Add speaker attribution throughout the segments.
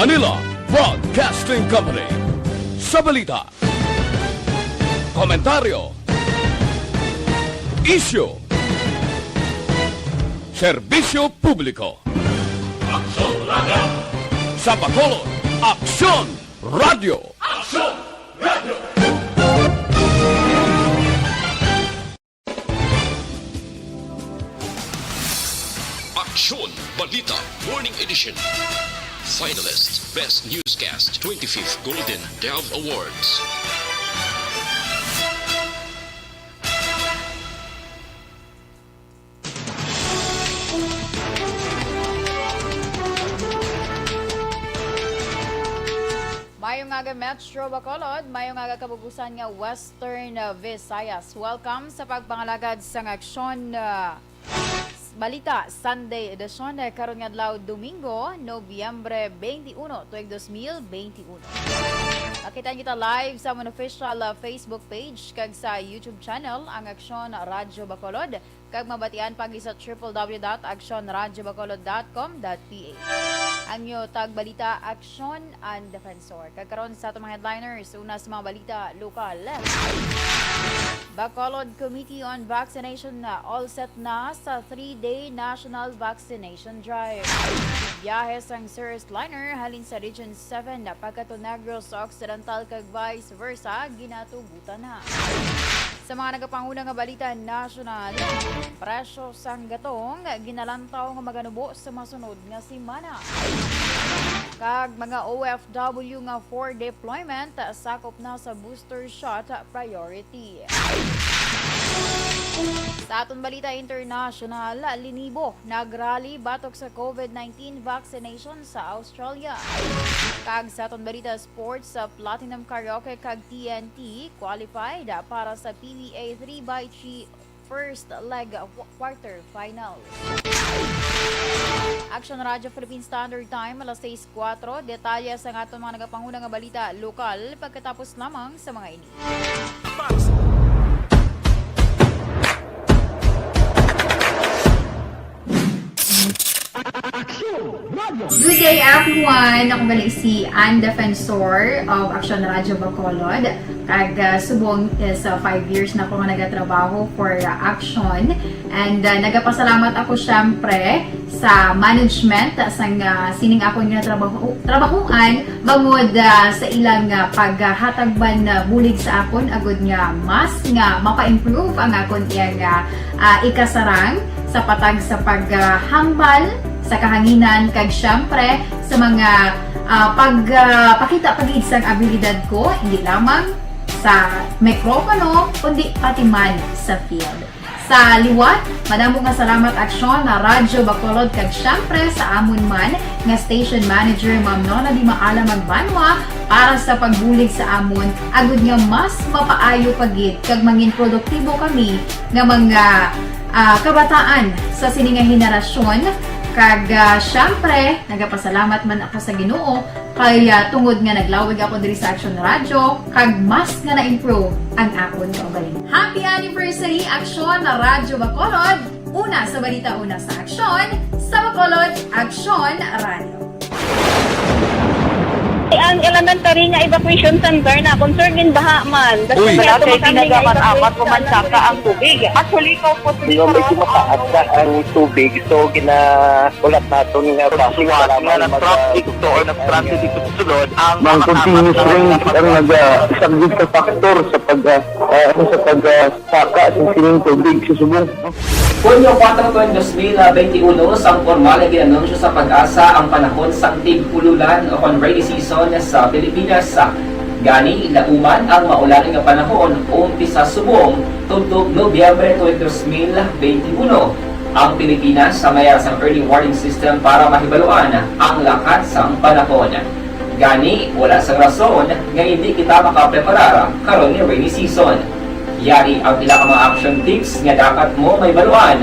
Speaker 1: Manila Broadcasting Company. Sa balita, komentaryo, isyu, serbisyo publiko. Aksyon Radio! Sa Bacolod, Aksyon Radio! Aksyon Radio!
Speaker 2: Aksyon Balita Morning Edition. Finalist Best Newscast 25th Golden Dove Awards.
Speaker 3: Mayong aga Metro Bacolod, mayong aga kabugusan nga Western Visayas. Welcome sa pagpangalagad sang aksyon Balita Sunday edition karon nga adlaw Domingo, Nobyembre 21, tuig 2021. Makita kita live sa among official Facebook page kag sa YouTube channel ang Aksyon Radyo Bacolod kag mabatian pagi sa www.aksyonradyobacolod.com.ph. Ang inyo tagbalita Aksyon and Defensor. Kagkaroon sa itong mga headliners, una sa mga balita lokal. Bacolod Committee on Vaccination na all set na sa 3-day National Vaccination Drive. Biyahe sang Cirrus Liner halin sa Region 7 na pagkato Negros sa Occidental kag vice versa ginatugutan na. Sa mga nagapangunang nga balita nasyonal, presyo sang gatong ginalantaw nga maganubo sa masunod nga semana. Kag mga OFW nga for deployment sakop na sa booster shot priority. Sa aton balita international, linibo nagrally batok sa COVID-19 vaccination sa Australia. Kag sa aton balita sports, sa Platinum Karaoke kag TNT qualified para sa PBA 3x3 first leg quarter final. Action Radio Philippine Standard Time alas 6:04. Detalye sa aton mga nagapangunang nga balita lokal pagkatapos lamang sa mga ini.
Speaker 4: Good day everyone! Ako gali si Ann Defensor of Aksyon Radio Bacolod. Kag subong is 5 years na ako nga nagatrabaho for Action. And nagapasalamat ako syempre sa management sang sining ako nga trabahuan bangod sa ilang paghatagban bulig sa akon agud nga mas nga mapa-improve ang akon iyang ikasarang sa patag sa paghambal sa kahanginan kag syempre sa mga pagpakita pagid sang abilidad ko hindi lamang sa mikropono kundi pati man sa field. Sa liwat, madamo nga salamat Aksyon na Radyo Bacolod kag syempre sa amon man nga station manager Ma'am Nona Di Maala Magbanwa para sa pagbulig sa amon agud nga mas mapaayo pagid kag mangin produktibo kami nga mga kabataan sa sining nga henerasyon. Kag syempre, nagapasalamat man ako sa Ginoo kay tungod nga naglawig ako diri sa Aksyon Radio kag mas nga na-improve ang akon kaugalingon. Happy anniversary Aksyon na Radyo Bacolod! Una sa balita, una sa Aksyon, sa Bacolod, Aksyon Radio.
Speaker 5: Ang elementary nga evacuation center na concern din baha man.
Speaker 6: Uy,
Speaker 5: kasi tinagaman apat kumansaka ang tubig. Actually, ko po
Speaker 6: Di ba medyo mataas na ang tubig, so ginaulat natin nga
Speaker 7: Siwala nga ng traffic to or nag-transit dito sa sulod ang
Speaker 6: mang continuous rain ang nag-subject sa factor sa pagsaka sa sining tubig sa subong.
Speaker 8: Hunyo 4, 2021, sang formal ay ginanunsyo sa Pag-asa ang panahon sang tig-ululan o rainy season sa Pilipinas. Gani, ilauman ang maulan nga panahon umpisa subong tugtog Nobyembre 2021. Ang Pilipinas sa mayroon sang early warning system para mahibaluan ang lakas sang panahon. Gani, wala sang rason nga hindi kita makapreparar karon ni rainy season. Yari ang pila ka mga action tips nga dapat mo may baluan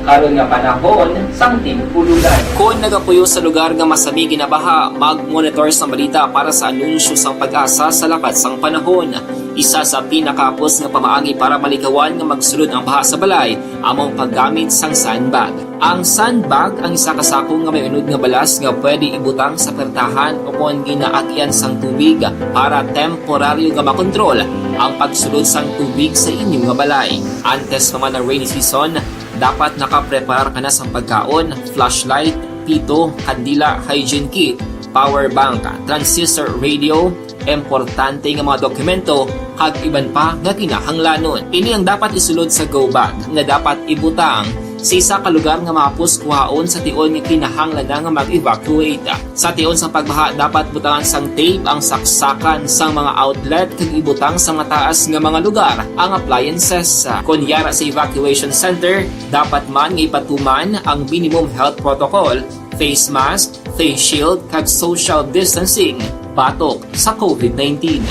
Speaker 8: karon nga panahon sang tig-ululan. Kung nagapuyo sa lugar nga masami ginabaha, mag-monitor sa balita para sa anunsyo sang Pag-asa sa lakas sang panahon. Isa sa pinakapos nga pamaagi para malikawan nga magsulod ang baha sa balay among paggamit sang sandbag. Ang sandbag ang isa kasako nga may unod nga balas nga pwede ibutang sa pertahan o kung ginaagyan sang tubig para temporaryo nga makontrol ang pagsulod sang tubig sa inyong nga balay. Antes naman ng rainy season, dapat nakapreparar ka na sa pagkaon, flashlight, pito, kandila, hygiene kit, power bank, transistor radio, importante nga mga dokumento, kag iban pa nga kinahanglanon. Ini ang dapat isulod sa go bag nga dapat ibutang sa isa ka lugar nga mapus kuhaon sa tion nga kinahanglan nga mag-evacuate. Sa tion sa pagbaha dapat butangan sang tape ang saksakan sang mga outlet kag ibutang sa mataas nga mga lugar ang appliances. Kunyara sa evacuation center, dapat man nga ipatuman ang minimum health protocol, face mask, face shield kag social distancing batok sa COVID-19.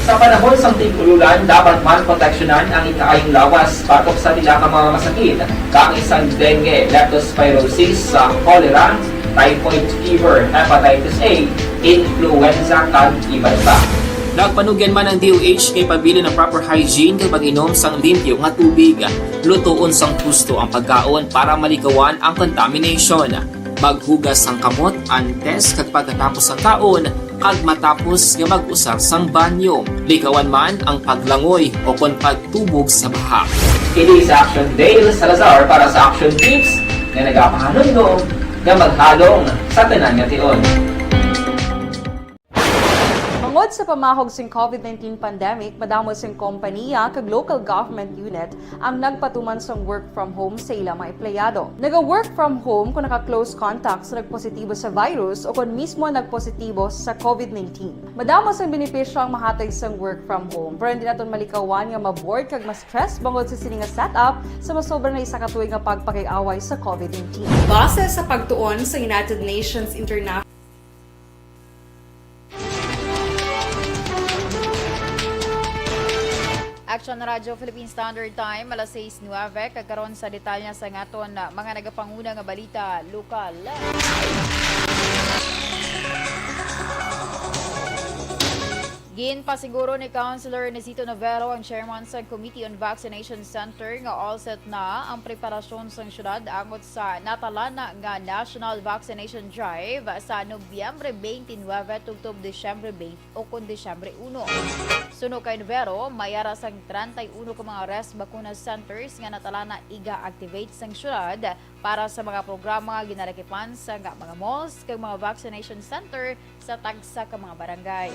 Speaker 8: Sa panahon sa tigululan, dapat man proteksyonan ang ikaayong lawas batok sa nila ka mga masakit, kang isang dengue, leptospirosis, cholera, typhoid fever, hepatitis A, influenza, kag iban pa. Nagpanugyan man ang DOH kay pabili ng proper hygiene kay pag-inom sang limpyo nga tubig, lutuon sang husto ang pagkaon para malikawan ang contamination. Maghugas ang kamot antes kag pagkatapos ang kaon kag matapos nga mag-usar sang banyo. Likawan man ang paglangoy o kon pagtubog sa baha. Kini sa Action Dale Salazar para sa Action Tips nga nagapahanundong nga maghalong sa tanan nga tion.
Speaker 9: Tungod sa pamahog sing COVID-19 pandemic, madamo sing kompanya kag local government unit ang nagpatuman sang work from home sa ilang mga empleyado. Naga-work from home kung naka-close contact sa nagpositibo sa virus o kung mismo nagpositibo sa COVID-19. Madamo sang benepisyo ang mahatag sang work from home, pero hindi naton malikawan nga ma-bored kag ma-stress bangod sa sini nga setup sa masobra na isa ka tuig nga pagpakiaway sa COVID-19. Base sa pagtuon sa United Nations International
Speaker 3: Action Radio Philippine Standard Time, alas 6:09, kagkaroon sa detalya sa ngaton na mga nagapanguna nga balita lokal. Ginpasiguro ni Councilor Nesito Navarro ang chairman sa Committee on Vaccination Center nga all set na ang preparasyon sa syudad angot sa natalana nga National Vaccination Drive sa Nobyembre 29 tugtob Disyembre 20 o kun Disyembre 1. Suno kay Navarro, mayara sang 31 ka mga rest bakuna centers nga natalana iga-activate sang syudad para sa mga programa nga ginarakipan sa mga malls kag mga vaccination center sa tagsa ka mga barangay.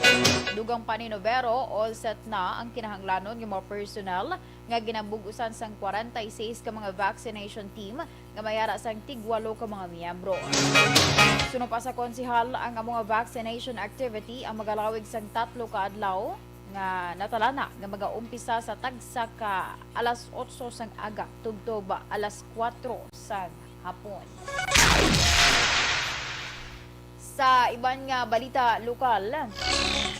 Speaker 3: Dugang pa ni Novero, all set na ang kinahanglanon ng mga personnel nga ginabugusan sang 46 ka mga vaccination team nga mayara sang tig-8 ka mga miyembro. Suno pa sa konsihal ang mga vaccination activity ang magalawig sang 3 ka adlaw nga natalana nga mag-aumpisa sa tagsa ka alas 8 sang aga tugtob alas 4 sang hapon. Sa iban nga balita lokal,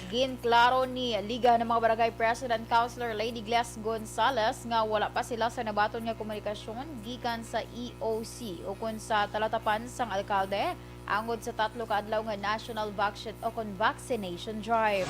Speaker 3: ginklaro ni Liga ng mga Barangay President Councilor Lady Glass Gonzales nga wala pa sila sa nabaton nga komunikasyon gikan sa EOC o kun sa talatapan sang alkalde angod sa 3 ka adlaw nga National Vaccination Drive.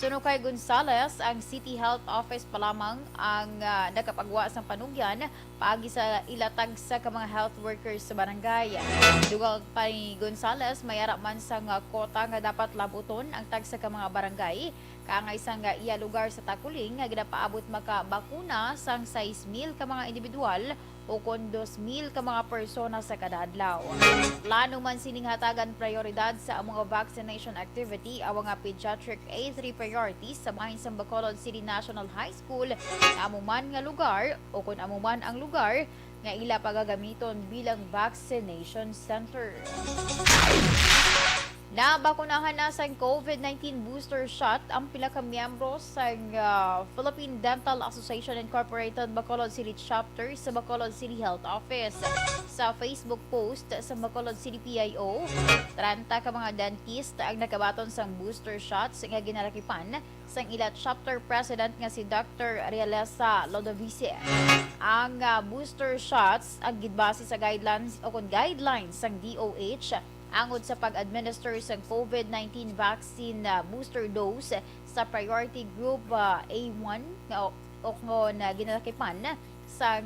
Speaker 3: Suno kay Gonzales, ang City Health Office pa lamang ang nakapagwa sa panugyan paagi sa ilatag sa mga health workers sa barangay. Dugang pa ni Gonzales, mayara man sang kota nga dapat labuton ang tagsa ka mga barangay kangay sang iya lugar sa Takuling nga ginapaabot makabakuna sang 6,000 ka mga individual o kon 2,000 ka mga persona sa kada adlaw. Plano man sining hatagan prioridad sa mga vaccination activity ang mga pediatric A3 priorities sa bahin sa Bacolod City National High School na amuman nga lugar o kon amuman ang lugar nga ila pagagamiton bilang vaccination center. Nabakunahan na sa COVID-19 booster shot ang pila ka miyembro sa Philippine Dental Association Incorporated Bacolod City Chapter sa Bacolod City Health Office. Sa Facebook post sa Bacolod City PIO, 30 ka mga dentist ang nakabaton sa booster shots nga ginarakipan sa ilat chapter president nga si Dr. Realesa Lodovice. Ang booster shots ang gidbase sa guidelines o guidelines sang DOH angod sa pag-administer sa COVID-19 vaccine booster dose sa Priority Group A1 na ginalakipan sa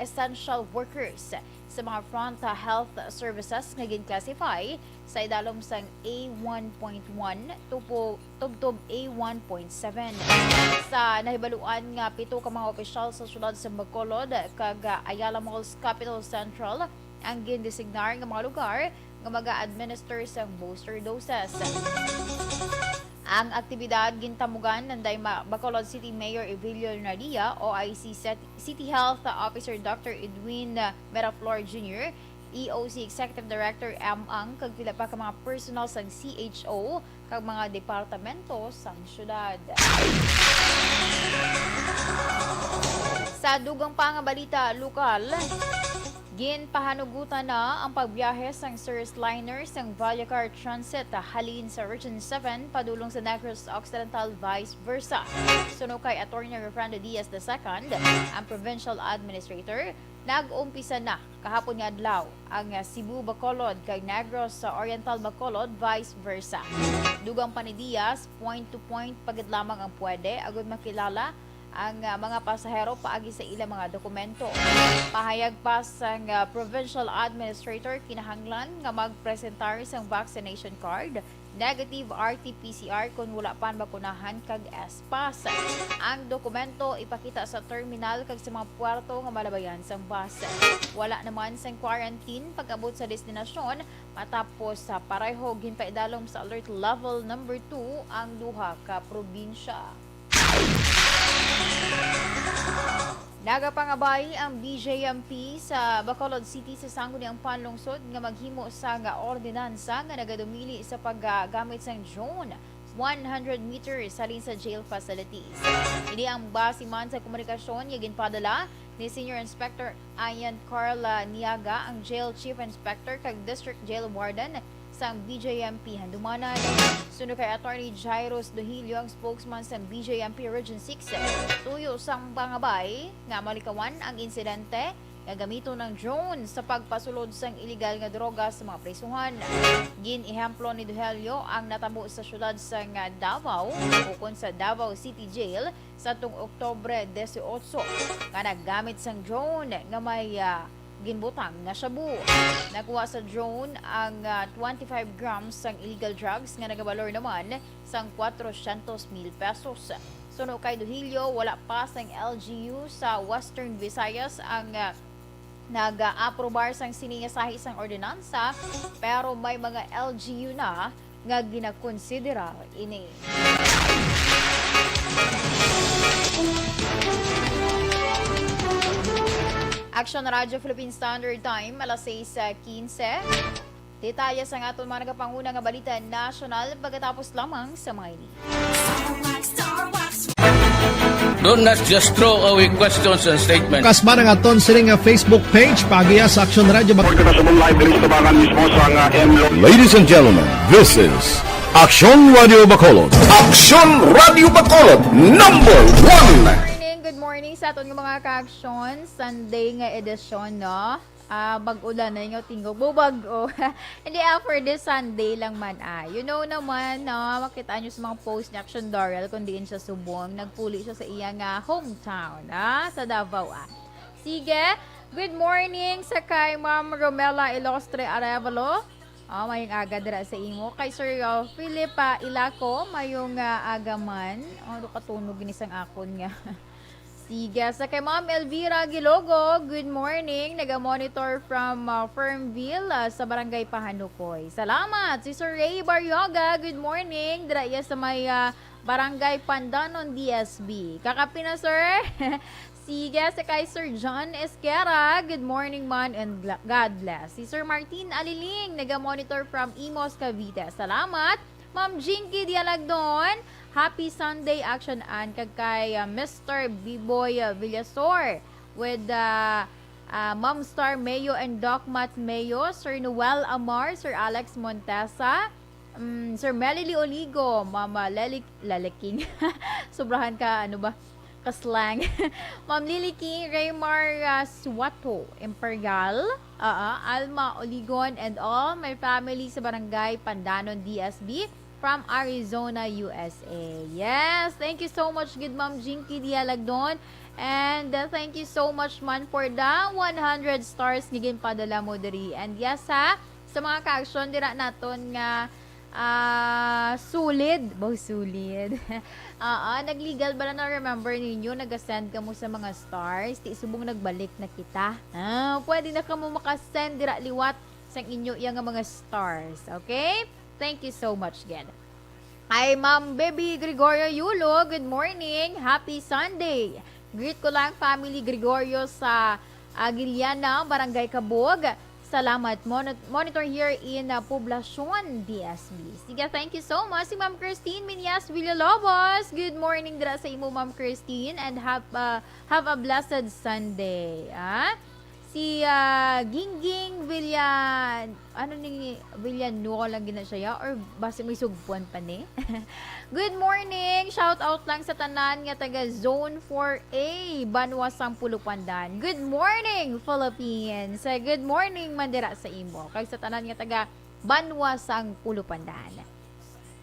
Speaker 3: essential workers sa mga front health services nga gin-classify sa idalom sang A1.1 tubtob A1.7. Sa nahibaluan nga pito ka mga opisyal sa syudad sa Bacolod kag Ayala Malls Capital Central ang gindesignar nga mga lugar nga maga-administer sa booster doses. Ang aktibidad gintamugan ng Bacolod City Mayor Evelio Nardia, OIC City Health Officer Dr. Edwin Meraflor Jr., EOC Executive Director M. Ang, kag pila pa ka mga personal sa CHO kag mga departamento sa syudad. Sa dugang pa nga balita lokal, ginpahanugutan na ang pagbiyahe sang Cirrus Liner sang Vallecar Transit halin sa Region 7 padulong sa Negros Occidental vice versa. Suno kay Atty. Refrando Diaz II, ang Provincial Administrator, nag-umpisa na kahapon nga adlaw ang Cebu Bacolod kay Negros sa Oriental Bacolod vice versa. Dugang pa ni Diaz, point to point pagid lamang ang pwede agud makilala ang mga pasahero paagi sa ilang mga dokumento. Pahayag pa sang Provincial Administrator kinahanglan nga magpresentar sang vaccination card, negative RT-PCR kung wala pa bakunahan kag S-Pass. Ang dokumento ipakita sa terminal kag sa mga puerto nga malabayan sang bus. Wala naman sang quarantine pag-abot sa destinasyon matapos sa pareho ginpaidalom sa alert level number 2 ang duha ka probinsya. Nagapangabay ang BJMP sa Bacolod City sa sangguniang panlungsod nga maghimo sa ordinansa nga nagadumili sa paggamit sang drone 100 meters halin sa jail facilities. Ini ang basiman sa komunikasyon nga ginpadala ni Senior Inspector Ayan Carla Niaga, ang Jail Chief Inspector kag District Jail Warden sang BJMP Handumanan. Sunod kay Attorney Jairus Dohilio, ang spokesman sang BJMP Region 6, tuyo sang pangabay nga malikawan ang insidente nga gamito ng drone sa pagpasulod sang illegal nga droga sa mga prisuhan. Gin-ehemplo ni Dohilio ang natabo sa syudad sang Davao ukon sa Davao City Jail sa tung Oktubre 18 nga naggamit sang drone nga may ginbutang nga shabu. Nakuha sa drone ang 25 grams sang illegal drugs nga nagabalor naman sang 400,000 pesos. Suno kay Dohilio, wala pa sang LGU sa Western Visayas ang nag-aprobar sang siningasahi sang ordinansa, pero may mga LGU na nga ginakonsidera ini. Action Radio Philippine Standard Time, alas 6:15. Detalye sa aton mga nagapanguna nga balita national pagkatapos lamang sa mga ini.
Speaker 1: Do not just throw away questions and statements.
Speaker 10: Kasma ng aton sining Facebook page pagiya sa Action Radio.
Speaker 1: Ladies and gentlemen, this is Action Radio Bacolod. Action Radio Bacolod, number 1!
Speaker 3: Good morning sa aton mga ka-action. Sunday nga edisyon, no? Bag-ulan na yung tingog. Bubag-o. Hindi, for this Sunday lang man. You know naman, no? Makita nyo sa mga post ni Action Dorel kung diin siya subong. Nagpuli siya sa iyang hometown, sa Davao. Sige, good morning sa kay Ma'am Romela Ilostre Arevalo. Mayong aga dira sa imo. Kay Sir Philip Ilaco, mayong agaman. Katunog ni sang akon nga. Sige, sa kay Ma'am Elvira Gilogo, good morning. Naga-monitor from Firmville sa Barangay Pahanukoy. Salamat. Si Sir Ray Baryoga, good morning. Dira iya sa may Barangay Pandanon, DSB. Kakapi na, sir. Sige, sa kay Sir John Esquera, good morning man and God bless. Si Sir Martin Aliling, naga-monitor from Imos, Cavite. Salamat. Ma'am Jinky Dialagdon, happy Sunday action and kay Mr. B-Boy Villasor with Ma'am Star Mayo and Doc Matt Mayo, Sir Noel Amar, Sir Alex Montesa, Sir Melily Oligo, Mama Laliking. Sobrahan ka, ano ba? Kaslang. Ma'am Lily King, Raymar Suwato, Imperial, Alma Oligon, and all my family sa Barangay Pandanon, DSB. from Arizona, USA. Yes, thank you so much, good Ma'am Jinky Dialagdon. And thank you so much man for the 100 stars nga ginpadala mo diri. And yes ha, sa mga ka-action dira naton nga sulid. Sulid. Nag-legal ba na remember ninyo? Nag-send ka mo sa mga stars. Di subong nagbalik na kita. Pwede na ka mo makasend dira liwat sa inyo yung mga stars. Okay? Thank you so much again. Hi, Ma'am Baby Gregorio Yulo. Good morning. Happy Sunday. Greet ko lang family Gregorio sa Aguiliana, Barangay Cabog. Salamat. Monitor here in Poblacion, DSB. Sige, thank you so much. Si Ma'am Christine Minyas Villalobos. Good morning dira sa imo, Ma'am Christine. And have a blessed Sunday. Si Gingging Villanueva lang gina siya or basta may sugpuan pa ni. Good morning. Shout out lang sa tanan nga taga Zone 4A, Banwasang Pulupandan. Good morning, Philippines. Good morning mandira sa imo. Kag sa tanan nga taga Banwasang Pulupandan.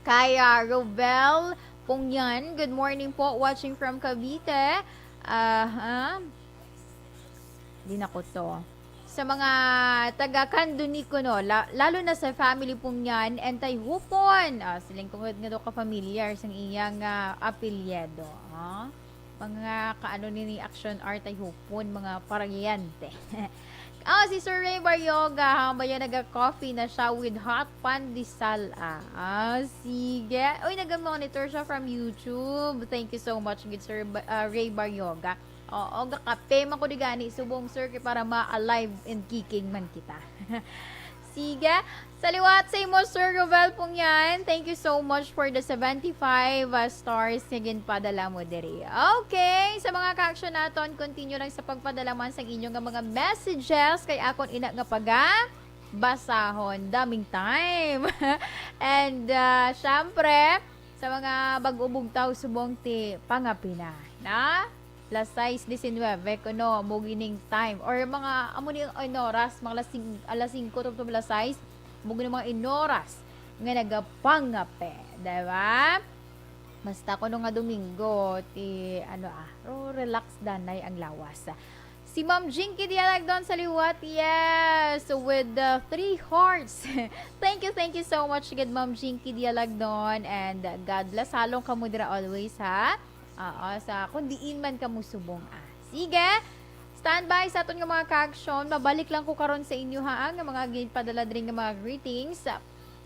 Speaker 3: Kay Robel Pongyan, good morning po, watching from Cavite. Di na ko to. Sa mga taga-Kanduniko, no, lalo na sa family pong yan, entay hupon. Siling kung nga do ka-familiar sa iyang apelyedo. Mga kaano ni action art ay hupon, mga paryente. Si Sir Ray Baryoga, hambaya naga-coffee na siya with hot pandesal. Sige. Uy, nag-monitor siya from YouTube. Thank you so much, good Sir Ray Baryoga. Oo, kape man ko di gani subong sir kay para ma-alive and kicking man kita. Sige, saliwat sa imo Sir Rovel pong yan. Thank you so much for the 75 stars nga ginpadala mo diri. Okay, sa mga ka-action naton, continue lang sa pagpadala man sa inyong mga messages kay akon ina nga basahon. Daming time. And syempre, sa mga bag-ubog taw subong ti pangapina, na? +6:19 kuno mugining time or mga amo ni inoras mga alas 5 to +6 mugi mga inoras nga nagapangape, diba? Basta kuno nga Domingo ti relax danay ang lawas. Si Ma'am Jinky Dialagdon sa liwat, yes, with the 3 hearts. Thank you so much good Ma'am Jinky Dialagdon, and God bless halong kamo dira always ha. Sa kundiin man ka mo subong. Sige, standby sa aton nga mga ka-action. Mabalik lang ko karon sa inyo ang mga ginpadala diri nga mga greetings.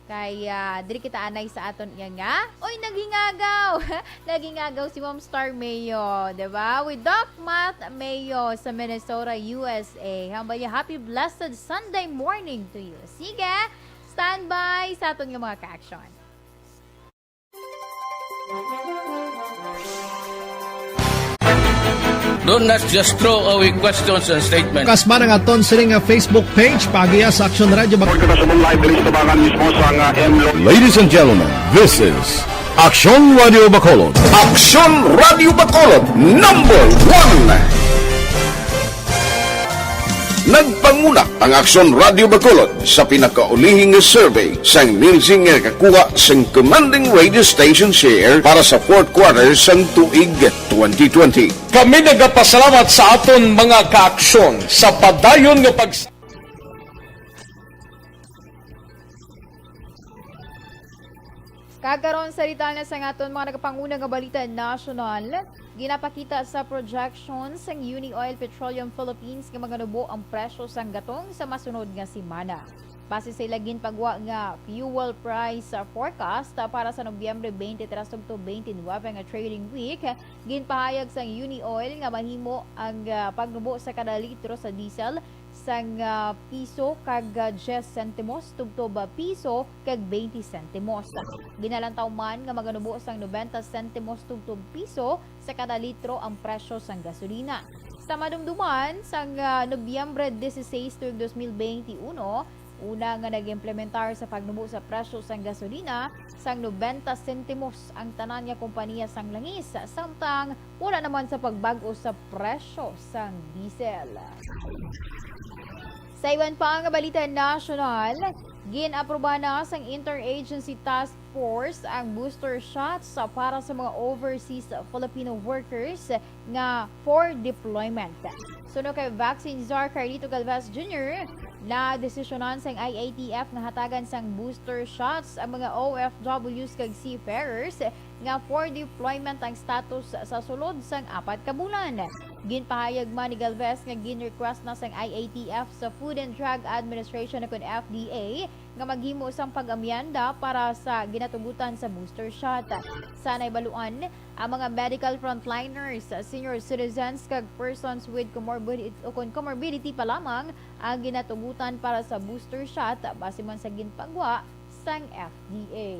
Speaker 3: Kaya diri kita anay sa aton nga. Oy, naghingagaw. Naghingagaw si Ma'am Star Mayo, diba? With Doc Matt Mayo sa Minnesota, USA. Hambaya, happy blessed Sunday morning to you. Sige, standby sa aton nga mga ka-action.
Speaker 11: Do not just throw away questions and statements.
Speaker 10: Kasma ng aton sining Facebook page pagiya sa Action Radio
Speaker 1: Ladies and gentlemen, this is Action Radio Bacolod. Action Radio Bacolod #1. Nagpangunak ang Action Radio Bacolod sa pinakaulihing survey sa music nga kakuha sa commanding radio station share para sa 4th quarter sang tuig 2020.
Speaker 12: Kami nagapasalamat sa aton mga kaaksyon sa padayon nga
Speaker 3: Kagaron salita na sa aton mga nagapanguna nga balita national. Ginapakita sa projections ng Uni Oil Petroleum Philippines nga maganubo ang presyo sang gatong sa masunod nga semana. Base sa ilagin pagwa nga fuel price forecast para sa Nobyembre 23 to 29 nga trading week, ginpahayag sang Uni Oil nga mahimo ang pagnubo sa kada litro sa diesel sang piso kag 10 sentimos tubtob piso kag 20 sentimos. Ginalantaw man nga maganubo sang 90 sentimos tubtob piso sa kada litro ang presyo sang gasolina. Sa madumduman sang Nobyembre 16 to 2021, una nga nag-implementar sa pagnubo sa presyo sang gasolina sang 90 sentimos ang tanan nga kompanya sang langis, samtang wala naman sa pagbago sa presyo sang diesel. Sa iwan pa ang balita national, Ginaprobahan na sang Interagency Task Force ang booster shots para sa mga overseas Filipino workers nga for deployment. Suno kay Vaccine Czar Carlito Galvez Jr., na desisyonan sang IATF nga hatagan sang booster shots ang mga OFWs kag seafarers nga for deployment ang status sa sulod sang 4 ka bulan. Ginpahayag man ni Galvez nga gin-request na sang IATF sa Food and Drug Administration nakon FDA nga maghimo sang pag-amyanda para sa ginatugutan sa booster shot. Sanay baluan ang mga medical frontliners, senior citizens kag persons with comorbidity pa lamang ang ginatugutan para sa booster shot base man sa ginpagwa sang FDA.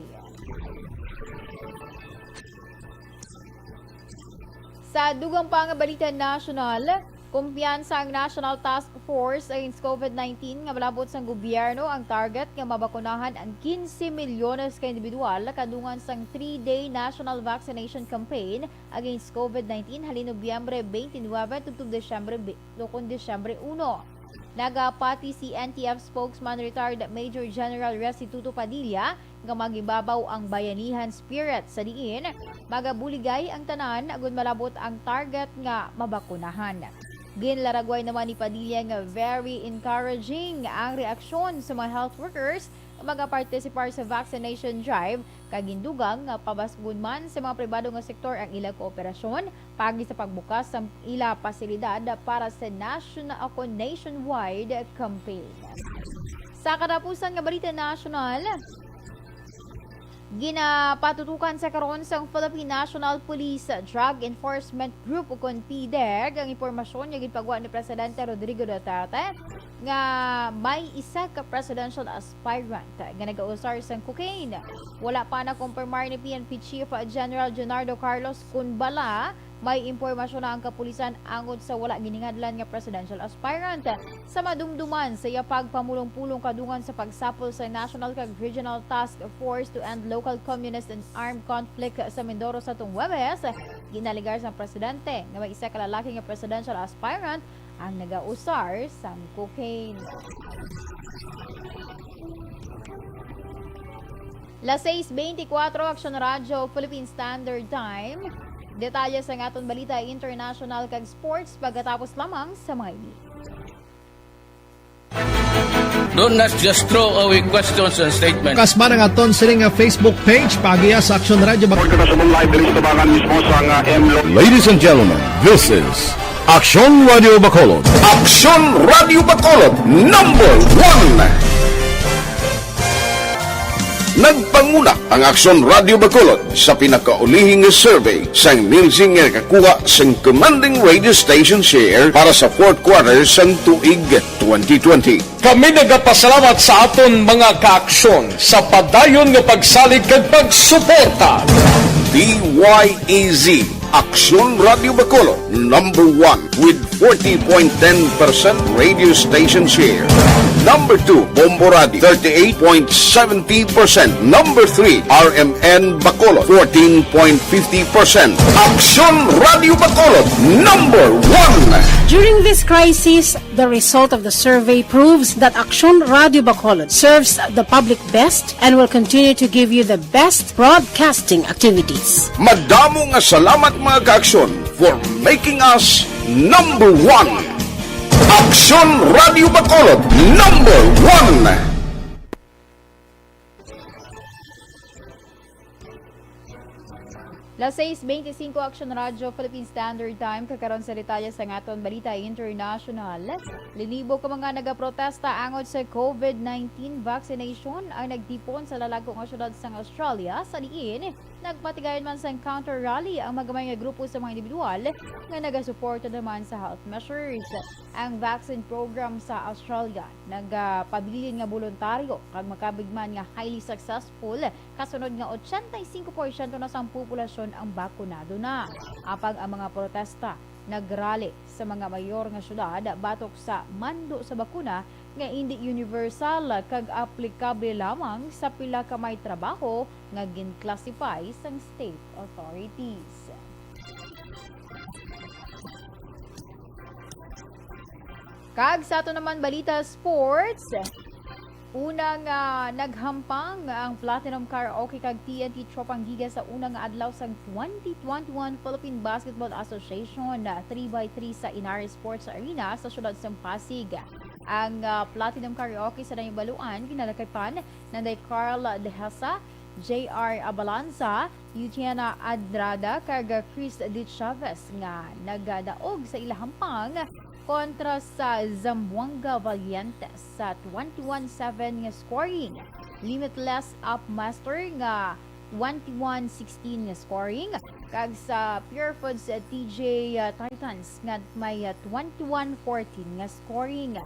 Speaker 3: Sa dugang pang balita national, kumpiyansa ang National Task Force against COVID-19 nga malabot sang gobyerno ang target nga mabakunahan ang 15 milyones ka individual kadungan sang 3-day national vaccination campaign against COVID-19 halin Nobyembre 29 tubtub Desyembre 1. Nagapati si NTF spokesman retired Major General Restituto Padilla nga magibabaw ang bayanihan spirit sa diin magabuligay ang tanan agud malabot ang target nga mabakunahan. Ginlaragway naman ni Padilla nga very encouraging ang reaksyon sa mga health workers nga magapartisipar sa vaccination drive kagindugang nga pabasgun man sa mga pribado nga sektor ang ilang kooperasyon pagi sa pagbukas sa ila pasilidad para sa nationwide campaign. Sa katapusan nga balita national, ginapatutukan sa karon sang Philippine National Police Drug Enforcement Group o PDEG ang impormasyon nga ginpagwa ni Presidente Rodrigo Duterte nga may isa ka presidential aspirant nga nagausar sang cocaine. Wala pa na kumpirmar ni PNP Chief General Leonardo Carlos kung bala may impormasyon na ang kapulisan angod sa wala giningadlan nga presidential aspirant. Sa madumduman sa iya pagpamulong-pulong kadungan sa pagsapol sa National kag Regional Task Force to End Local Communist and Armed Conflict sa Mindoro sa tung Huwebes, ginaligar sa presidente nga may isa ka lalaki nga presidential aspirant ang nagausar sang cocaine. Las 6:24 Aksyon Radyo Philippine Standard Time. Detalye sa aton balita international kag sports pagkatapos lamang sa mga ini.
Speaker 11: Do not just throw away questions and statements.
Speaker 10: Kasman ang aton sining nga Facebook page pagiya sa Aksyon Radyo Bacolod.
Speaker 1: Ladies and gentlemen, this is Aksyon Radio Bacolod. Aksyon Radio Bacolod number 1. Nagpanguna ang Aksyon Radio Bacolod sa pinakaulihing survey sang Nielsen nga kakuha sang commanding radio station share para sa fourth quarter sang tuig 2020.
Speaker 12: Kami nagapasalamat sa aton mga kaaksyon sa padayon nga pagsalig kag pagsuporta.
Speaker 1: DYEZ Aksyon Radio Bacolod number 1 with 40.10% radio station share. Number 2, Bombo Radio 38.70%. Number 3, RMN Bacolod 14.50%. Aksyon Radio Bacolod number 1.
Speaker 13: During this crisis, the result of the survey proves that Aksyon Radio Bacolod serves the public best and will continue to give you the best broadcasting activities.
Speaker 1: Madamo nga salamat mga kaaksyon for making us number 1. Aksyon Radio Bacolod number 1.
Speaker 3: Las 6:25 Aksyon Radyo Philippine Standard Time kakaron sa detalye sa ngaton balita international. Linibo ka mga nagaprotesta angod sa COVID-19 vaccination ang nagtipon sa lalagong syudad sa Australia sa diin. Nagpatigayon man sa counter rally ang magamay nga grupo sa mga individual nga nagasuporta naman sa health measures. Ang vaccine program sa Australia nagpabilin nga voluntaryo kag makabigman nga highly successful kasunod nga 85% na sang populasyon ang bakunado na. Apag ang mga protesta nagrally sa mga mayor nga syudad batok sa mando sa bakuna nga hindi universal kag aplikable lamang sa pila ka may trabaho nga gin-classify sang state authorities. Kag sa ato naman balita sports, Unang naghampang ang Platinum Karaoke kag TNT Tropang Giga sa unang adlaw sa 2021 Philippine Basketball Association 3x3 sa Inari Sports Arena sa syudad sa Pasig. Ang Platinum Karaoke sa Naibaluan ginalakapan nanday Carl Dehesa, JR Abalanza, Eugenia Adrada kag Chris D. Chavez nga nagadaog sa ilahampang kontra sa Zamboanga Valientes sa 21-7 nga scoring. Limitless Upmaster nga 21-16 nga scoring. Kag sa Pure Foods TJ Titans nga may 21-14 nga scoring.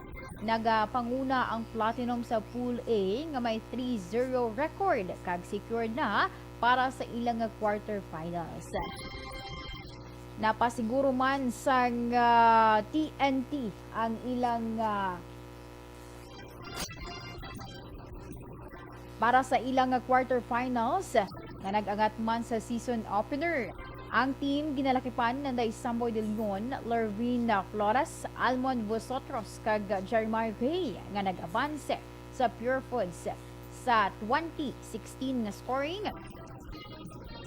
Speaker 3: Nagapanguna ang Platinum sa Pool A nga may 3-0 record kag secured na para sa ilang quarterfinals. Napasiguro man sa TNT ang ilang para sa ilang quarterfinals na nag-angat man sa season opener. Ang team ginalakipan nanday Samboy de Leon, Lervin Flores, Almond Vosotros kag Jeremiah Ray nga nag-avanse sa Pure Foods sa 20-16 na scoring.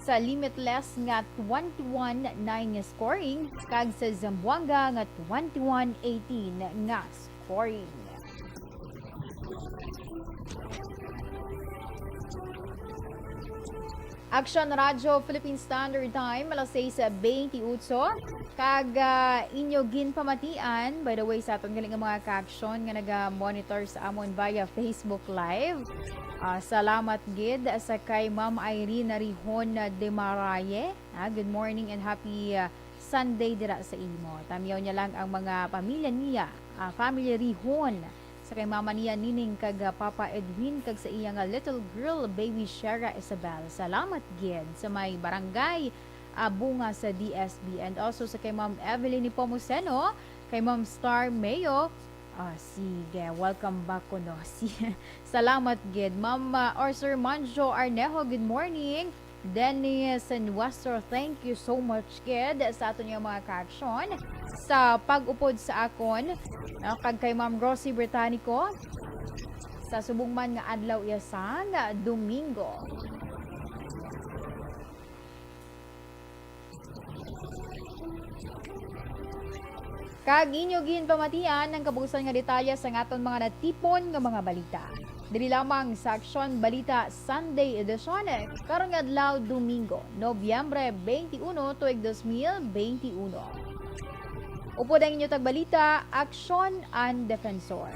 Speaker 3: Sa Limitless nga 21-9 nga scoring kag sa Zamboanga nga 21-18 nga scoring. Action Radyo Philippine Standard Time alas 6:28 kag inyo ginpamatian by the way sa aton galing mga ka-action nga naga-monitor sa amon via Facebook Live. Salamat gid sa kay Ma'am Irene Rihon de Maraye. Good morning and happy Sunday dira sa imo. Tamiyaw niya lang ang mga pamilya niya, family Rihon. Sa kay mama niya Nining kag Papa Edwin kag sa iyang little girl baby Shara Isabel. Salamat gid sa may barangay Bunga sa DSB and also sa kay Ma'am Evelyn Nepomuceno, kay Ma'am Star Mayo. Sige, welcome back ko no. Salamat gid Ma'am or Sir Manjo Arnejo, good morning. Dennis and Wester, thank you so much kid sa aton yung mga ka-action sa pag-upod sa akon kag kay Ma'am Rosie Britannico sa subong man nga adlaw isang Domingo. Kag inyo ginpamatian ng kabugusan nga detalye sa aton mga natipon nga mga balita. Dili lamang sa Aksyon Balita Sunday Edition karong adlaw Domingo, Nobyembre 21 tuig 2021. Upod ang inyo tagbalita, Aksyon and Defensor.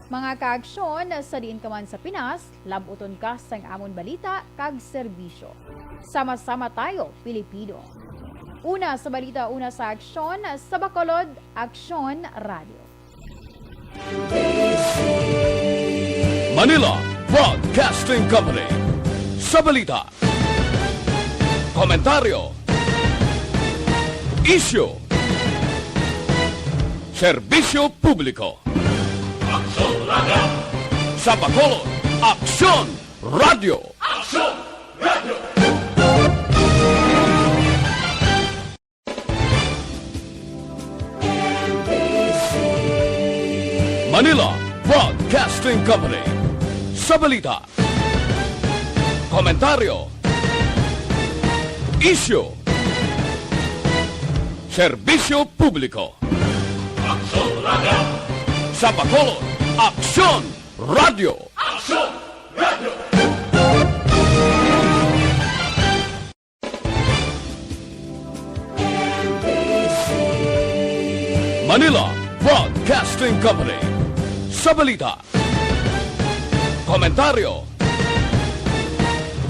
Speaker 3: Mga ka-aksyon sa diin ka man sa Pinas, labuton ka sang amon balita kag serbisyo. Sama-sama tayo, Pilipino. Una sa balita, una sa aksyon, sa Bacolod, Aksyon Radio.
Speaker 12: Manila Broadcasting Company. Sa balita, komentaryo, issue, serbisyo publiko. Aksyon Radio. Sa Bacolod, Aksyon Radio. Aksyon Radio. Manila Broadcasting Company. Sa balita, komentaryo, issue, serbisyo publiko. Aksyon Radio. Sa Bacolod, Aksyon Radio. Aksyon Radio. Manila Broadcasting Company. Sa balita, komentaryo,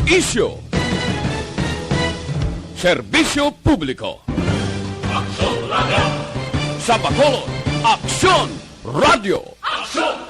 Speaker 12: issue, serbisyo publiko. Aksyon Radio. Sa Bacolod, Aksyon Radio. Aksyon